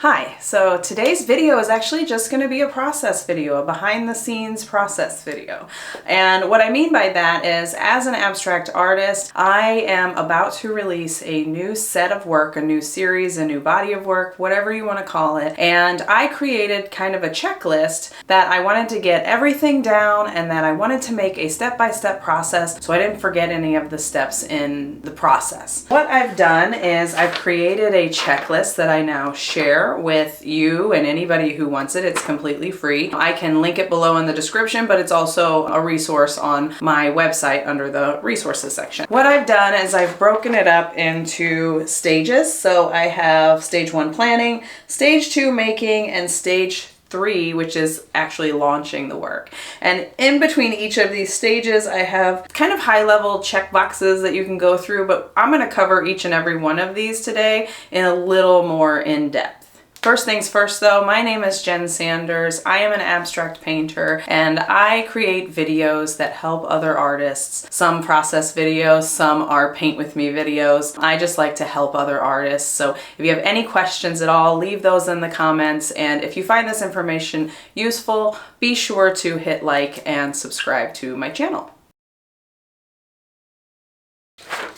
Hi, so today's video is actually just going to be a process video, a behind the scenes process video. And what I mean by that is, as an abstract artist, I am about to release a new set of work, a new series, a new body of work, whatever you want to call it. And I created kind of a checklist that I wanted to get everything down and that I wanted to make a step-by-step process so I didn't forget any of the steps in the process. What I've done is I've created a checklist that I now share with you and anybody who wants it. It's completely free. I can link it below in the description, but it's also a resource on my website under the resources section. What I've done is I've broken it up into stages. So I have stage 1 planning, stage 2 making, and stage 3, which is actually launching the work. And in between each of these stages, I have kind of high-level check boxes that you can go through, but I'm going to cover each and every one of these today in a little more in depth. First things first though, my name is Jen Sanders. I am an abstract painter and I create videos that help other artists. Some process videos, some are paint with me videos. I just like to help other artists. So if you have any questions at all, leave those in the comments. And if you find this information useful, be sure to hit like and subscribe to my channel.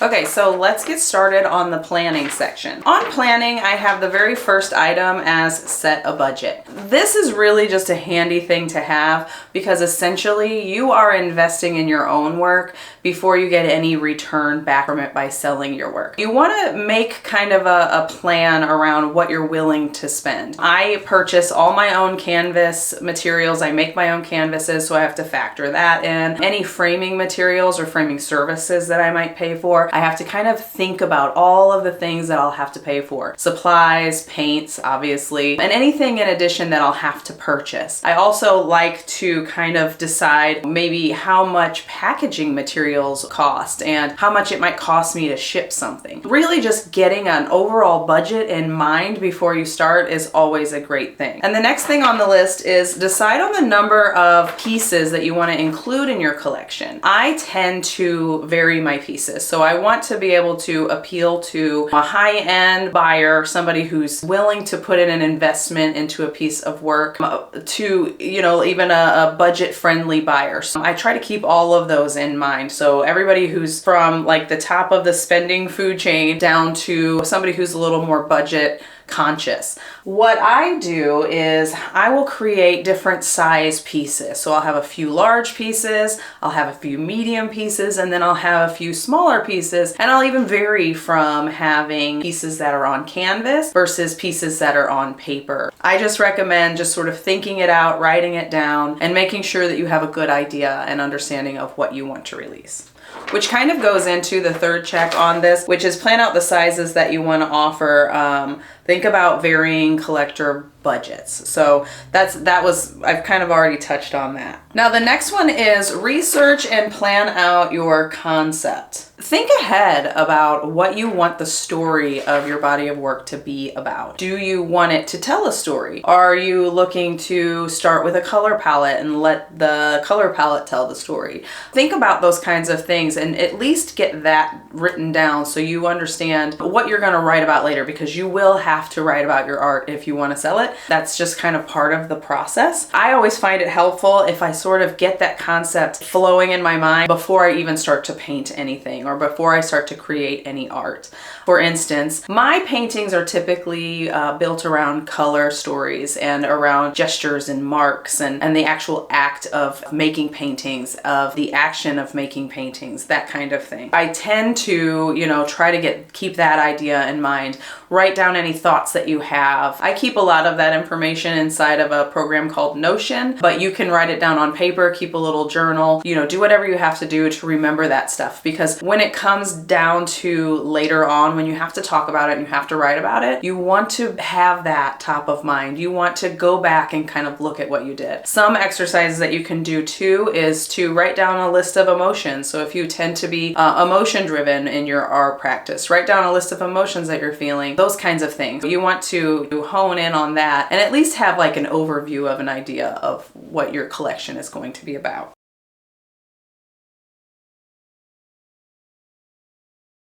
Okay, so let's get started on the planning section. On planning, I have the very first item as set a budget. This is really just a handy thing to have because essentially you are investing in your own work before you get any return back from it by selling your work. You want to make kind of a plan around what you're willing to spend. I purchase all my own canvas materials. I make my own canvases, so I have to factor that in. Any framing materials or framing services that I might pay for, I have to kind of think about all of the things that I'll have to pay for. Supplies, paints, obviously, and anything in addition that I'll have to purchase. I also like to kind of decide maybe how much packaging materials cost and how much it might cost me to ship something. Really just getting an overall budget in mind before you start is always a great thing. And the next thing on the list is decide on the number of pieces that you want to include in your collection. I tend to vary my pieces, so I want to be able to appeal to a high-end buyer, somebody who's willing to put in an investment into a piece of work, to, you know, even a budget-friendly buyer. So I try to keep all of those in mind. So everybody who's from like the top of the spending food chain down to somebody who's a little more budget conscious. What I do is I will create different size pieces. So I'll have a few large pieces, I'll have a few medium pieces, and then I'll have a few smaller pieces. And I'll even vary from having pieces that are on canvas versus pieces that are on paper. I just recommend just sort of thinking it out, writing it down, and making sure that you have a good idea and understanding of what you want to release. Which kind of goes into the third check on this, which is plan out the sizes that you want to offer. Think about varying collector budgets. So I've kind of already touched on that. Now the next one is research and plan out your concept. Think ahead about what you want the story of your body of work to be about. Do you want it to tell a story? Are you looking to start with a color palette and let the color palette tell the story? Think about those kinds of things and at least get that written down so you understand what you're going to write about later, because you will have to write about your art if you want to sell it. That's just kind of part of the process. I always find it helpful if I sort of get that concept flowing in my mind before I even start to paint anything or before I start to create any art. For instance, my paintings are typically built around color stories and around gestures and marks and the actual act of making paintings, of the action of making paintings, that kind of thing. I tend to, you know, try to keep that idea in mind. Write down any thoughts that you have. I keep a lot of that information inside of a program called Notion, but you can write it down on paper, keep a little journal, you know, do whatever you have to do to remember that stuff. Because when it comes down to later on, when you have to talk about it and you have to write about it, you want to have that top of mind. You want to go back and kind of look at what you did. Some exercises that you can do too is to write down a list of emotions. So if you tend to be emotion driven in your art practice, write down a list of emotions that you're feeling, those kinds of things. You want to hone in on that and at least have like an overview of an idea of what your collection is going to be about.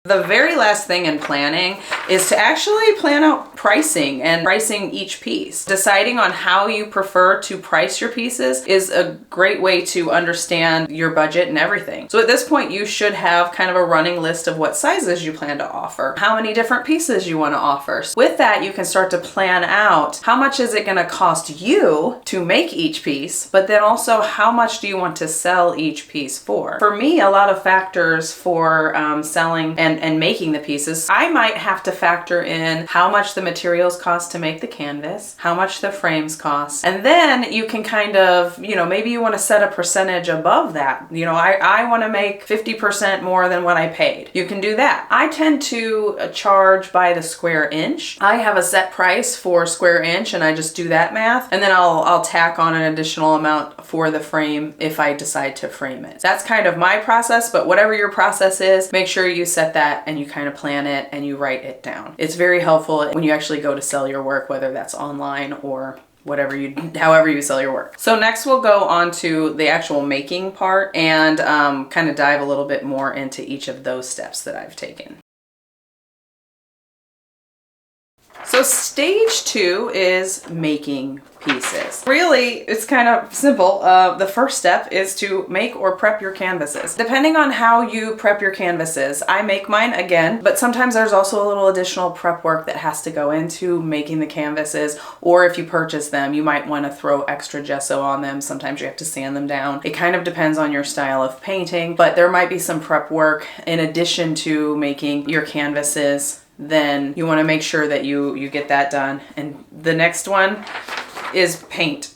The very last thing in planning is to actually plan out pricing and pricing each piece. Deciding on how you prefer to price your pieces is a great way to understand your budget and everything. So at this point, you should have kind of a running list of what sizes you plan to offer, how many different pieces you want to offer. With that, you can start to plan out how much is it going to cost you to make each piece, but then also how much do you want to sell each piece for. For me, a lot of factors for selling and making the pieces, I might have to factor in how much the materials cost to make the canvas, how much the frames cost, and then you can kind of, maybe you want to set a percentage above that. I want to make 50% more than what I paid. You can do that. I tend to charge by the square inch. I have a set price for square inch and I just do that math, and then I'll tack on an additional amount for the frame if I decide to frame it. That's kind of my process, but whatever your process is, make sure you set that and you kind of plan it and you write it down. It's very helpful when you actually go to sell your work, whether that's online or however you sell your work. So next we'll go on to the actual making part and kind of dive a little bit more into each of those steps that I've taken. So stage 2 is making pieces. Really, it's kind of simple. The first step is to make or prep your canvases. Depending on how you prep your canvases, I make mine again, but sometimes there's also a little additional prep work that has to go into making the canvases, or if you purchase them, you might want to throw extra gesso on them. Sometimes you have to sand them down. It kind of depends on your style of painting, but there might be some prep work in addition to making your canvases. Then you want to make sure that you get that done. And the next one is paint.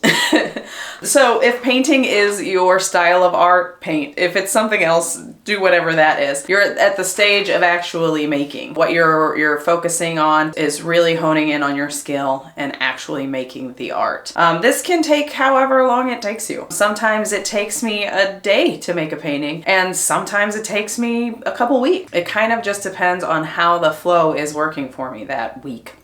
So if painting is your style of art, paint. If it's something else, do whatever that is. You're at the stage of actually making. What you're focusing on is really honing in on your skill and actually making the art. This can take however long it takes you. Sometimes it takes me a day to make a painting, and sometimes it takes me a couple weeks. It kind of just depends on how the flow is working for me that week.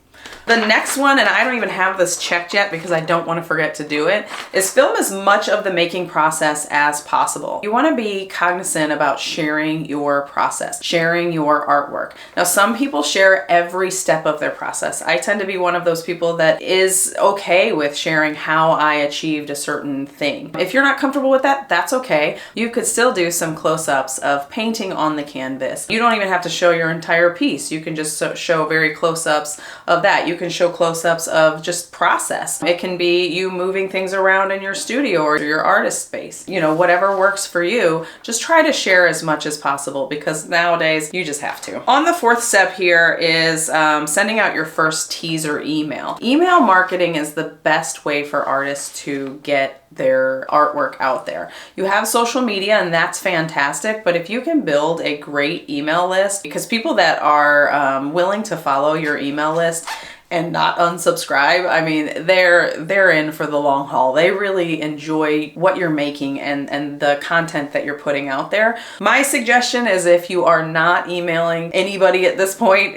The next one, and I don't even have this checked yet because I don't want to forget to do it, is film as much of the making process as possible. You want to be cognizant about sharing your process, sharing your artwork. Now, some people share every step of their process. I tend to be one of those people that is okay with sharing how I achieved a certain thing. If you're not comfortable with that, that's okay. You could still do some close-ups of painting on the canvas. You don't even have to show your entire piece. You can just show very close-ups of that. You can show close-ups of just process. It can be you moving things around in your studio or your artist space. Whatever works for you, just try to share as much as possible because nowadays you just have to. On the fourth step here is sending out your first teaser email. Email marketing is the best way for artists to get their artwork out there. You have social media and that's fantastic, but if you can build a great email list, because people that are willing to follow your email list and not unsubscribe, I mean, they're in for the long haul. They really enjoy what you're making and the content that you're putting out there. My suggestion is if you are not emailing anybody at this point,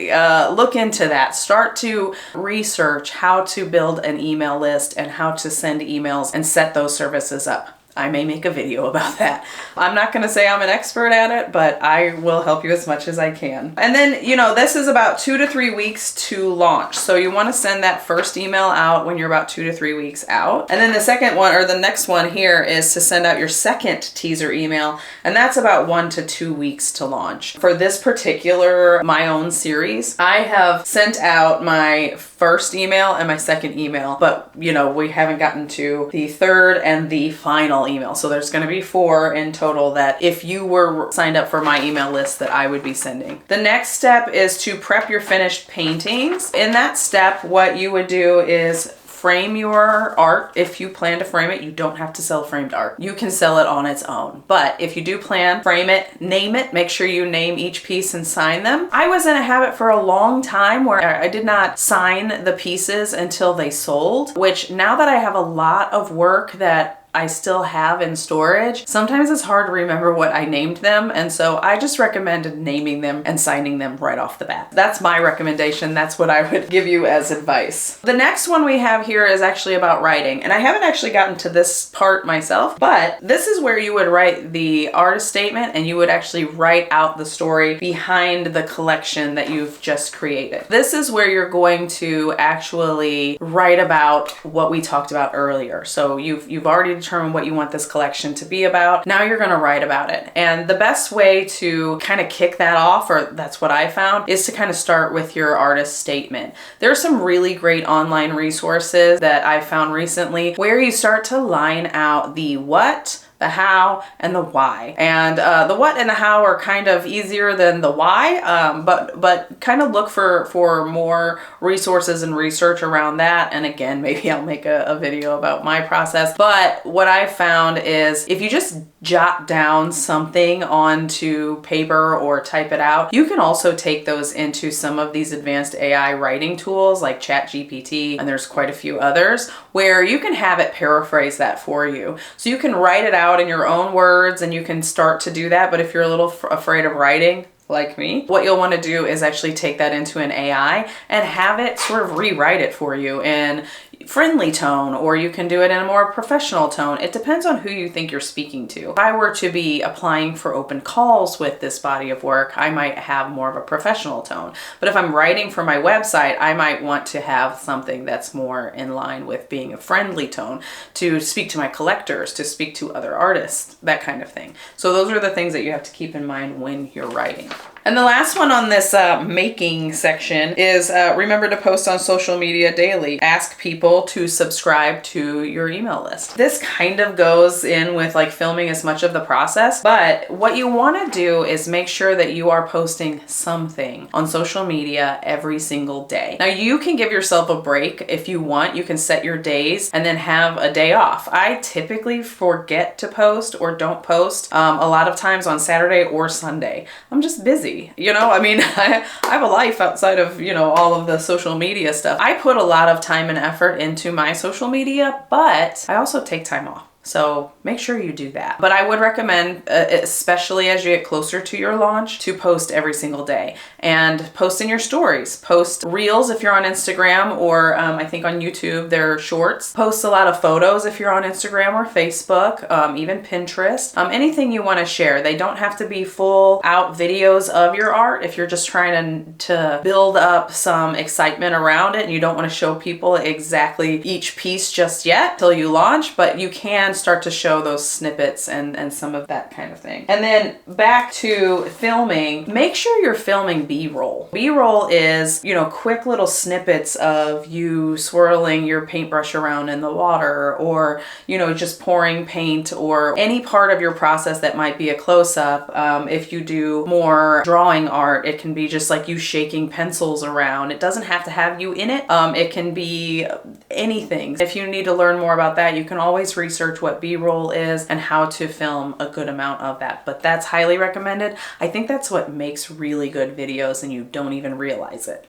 look into that. Start to research how to build an email list and how to send emails and set those services up. I may make a video about that. I'm not going to say I'm an expert at it, but I will help you as much as I can. And then, this is about 2 to 3 weeks to launch. So you want to send that first email out when you're about 2 to 3 weeks out. And then the second one, or the next one here, is to send out your second teaser email. And that's about 1 to 2 weeks to launch. For this particular My Own series, I have sent out my first email and my second email, but we haven't gotten to the third and the final email. So there's going to be 4 in total that if you were signed up for my email list that I would be sending. The next step is to prep your finished paintings. In that step, what you would do is frame your art. If you plan to frame it, you don't have to sell framed art. You can sell it on its own. But if you do plan, frame it, name it, make sure you name each piece and sign them. I was in a habit for a long time where I did not sign the pieces until they sold, which now that I have a lot of work that I still have in storage, sometimes it's hard to remember what I named them. And so I just recommended naming them and signing them right off the bat. That's my recommendation. That's what I would give you as advice. The next one we have here is actually about writing. And I haven't actually gotten to this part myself, but this is where you would write the artist statement and you would actually write out the story behind the collection that you've just created. This is where you're going to actually write about what we talked about earlier. So you've already determined what you want this collection to be about. Now you're going to write about it. And the best way to kind of kick that off, or that's what I found, is to kind of start with your artist statement. There are some really great online resources that I found recently where you start to line out the what, the how, and the why. And the what and the how are kind of easier than the why, but kind of look for more resources and research around that. And again, maybe I'll make a video about my process. But what I found is if you just jot down something onto paper or type it out, you can also take those into some of these advanced AI writing tools like ChatGPT, and there's quite a few others where you can have it paraphrase that for you. So you can write it out in your own words and you can start to do that. But if you're a little afraid of writing, like me, what you'll want to do is actually take that into an AI and have it sort of rewrite it for you in friendly tone, or you can do it in a more professional tone. It depends on who you think you're speaking to. If I were to be applying for open calls with this body of work, I might have more of a professional tone. But if I'm writing for my website, I might want to have something that's more in line with being a friendly tone to speak to my collectors, to speak to other artists, that kind of thing. So those are the things that you have to keep in mind when you're writing. And the last one on this making section is remember to post on social media daily. Ask people to subscribe to your email list. This kind of goes in with like filming as much of the process, but what you want to do is make sure that you are posting something on social media every single day. Now you can give yourself a break if you want. You can set your days and then have a day off. I typically forget to post or don't post a lot of times on Saturday or Sunday. I'm just busy. You know, I mean, I have a life outside of, you know, all of the social media stuff. I put a lot of time and effort into my social media, but I also take time off. So make sure you do that. But I would recommend, especially as you get closer to your launch, to post every single day and post in your stories. Post reels if you're on Instagram, or I think on YouTube there are shorts. Post a lot of photos if you're on Instagram or Facebook, even Pinterest. Anything you want to share. They don't have to be full out videos of your art if you're just trying to build up some excitement around it and you don't want to show people exactly each piece just yet till you launch, but you can start to show those snippets and some of that kind of thing. And then back to filming, make sure you're filming B-roll. B-roll is, you know, quick little snippets of you swirling your paintbrush around in the water, or, you know, just pouring paint, or any part of your process that might be a close-up. If you do more drawing art, it can be just like you shaking pencils around. It doesn't have to have you in it. It can be anything. If you need to learn more about that, you can always research what B-roll is and how to film a good amount of that. But that's highly recommended. I think that's what makes really good videos and you don't even realize it.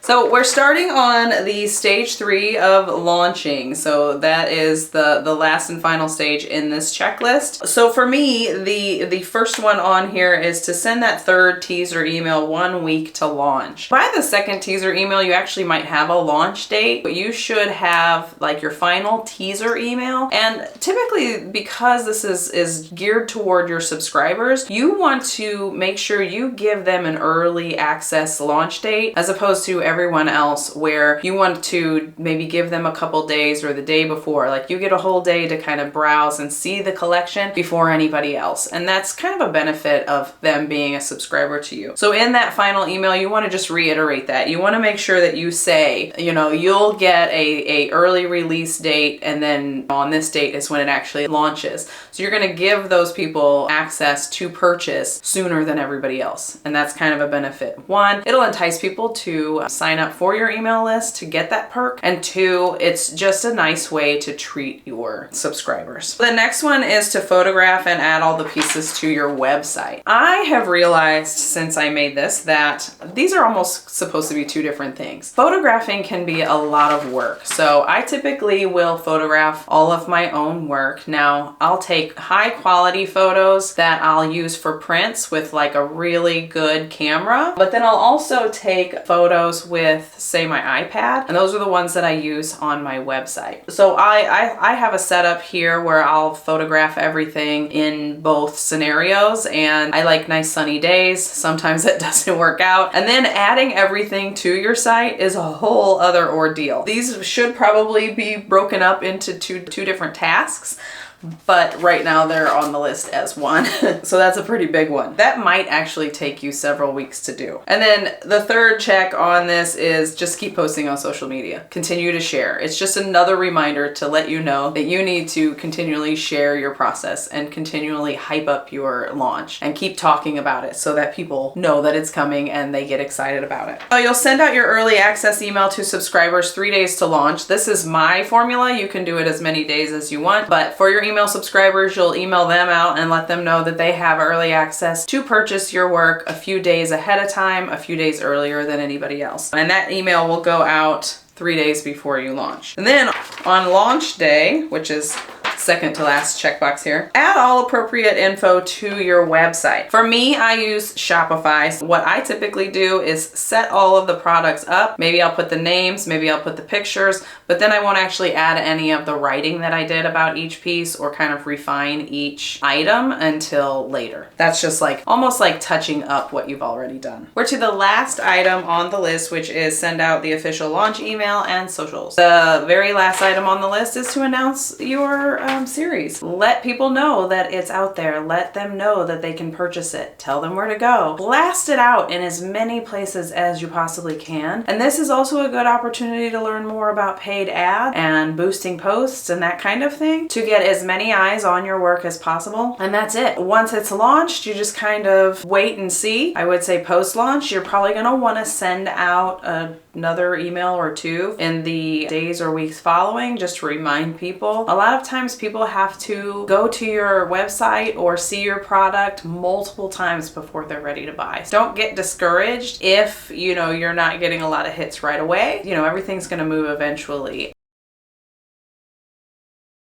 So we're starting on the stage 3 of launching. So that is the last and final stage in this checklist. So for me, the first one on here is to send that third teaser email 1 week to launch. By the second teaser email, you actually might have a launch date, but you should have like your final teaser email. And typically, because this is geared toward your subscribers, you want to make sure you give them an early access launch date as opposed to everyone else where you want to maybe give them a couple days or the day before. Like you get a whole day to kind of browse and see the collection before anybody else. And that's kind of a benefit of them being a subscriber to you. So in that final email, you want to just reiterate that. You want to make sure that you say, you know, you'll get a early release date, and then on this date is when it actually launches. So you're going to give those people access to purchase sooner than everybody else. And that's kind of a benefit. One, it'll entice people to sign sign up for your email list to get that perk. And 2, it's just a nice way to treat your subscribers. The next one is to photograph and add all the pieces to your website. I have realized since I made this that these are almost supposed to be 2 different things. Photographing can be a lot of work. So I typically will photograph all of my own work. Now, I'll take high quality photos that I'll use for prints with like a really good camera, but then I'll also take photos with, say, my iPad, and those are the ones that I use on my website. So I have a setup here where I'll photograph everything in both scenarios, and I like nice sunny days. Sometimes it doesn't work out. And then adding everything to your site is a whole other ordeal. These should probably be broken up into two different tasks, but right now they're on the list as one. So that's a pretty big one. That might actually take you several weeks to do. And then the third check on this is just keep posting on social media. Continue to share. It's just another reminder to let you know that you need to continually share your process and continually hype up your launch and keep talking about it so that people know that it's coming and they get excited about it. So you'll send out your early access email to subscribers 3 days to launch. This is my formula. You can do it as many days as you want, but for your email subscribers, you'll email them out and let them know that they have early access to purchase your work a few days ahead of time, a few days earlier than anybody else. And that email will go out 3 days before you launch. And then on launch day, which is second to last checkbox here, add all appropriate info to your website. For me, I use Shopify. So what I typically do is set all of the products up. Maybe I'll put the names, maybe I'll put the pictures, but then I won't actually add any of the writing that I did about each piece or kind of refine each item until later. That's just like almost like touching up what you've already done. We're to the last item on the list, which is send out the official launch email and socials. The very last item on the list is to announce your series. Let people know that it's out there. Let them know that they can purchase it. Tell them where to go. Blast it out in as many places as you possibly can. And this is also a good opportunity to learn more about paid ads and boosting posts and that kind of thing to get as many eyes on your work as possible. And that's it. Once it's launched, you just kind of wait and see. I would say post-launch, you're probably going to want to send out another email or 2 in the days or weeks following just to remind people. A lot of times people have to go to your website or see your product multiple times before they're ready to buy. So don't get discouraged if, you're not getting a lot of hits right away. Everything's going to move eventually.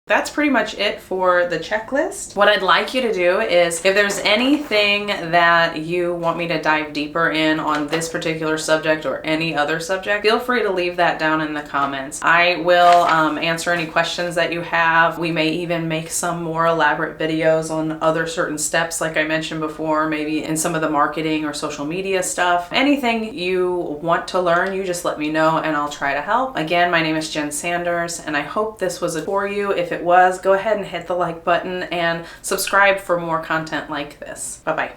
That's pretty much it for the checklist. What I'd like you to do is, if there's anything that you want me to dive deeper in on this particular subject or any other subject, feel free to leave that down in the comments. I will answer any questions that you have. We may even make some more elaborate videos on other certain steps, like I mentioned before, maybe in some of the marketing or social media stuff. Anything you want to learn, you just let me know and I'll try to help. Again, my name is Jen Sanders, and I hope this was for you. If it was, go ahead and hit the like button and subscribe for more content like this. Bye-bye.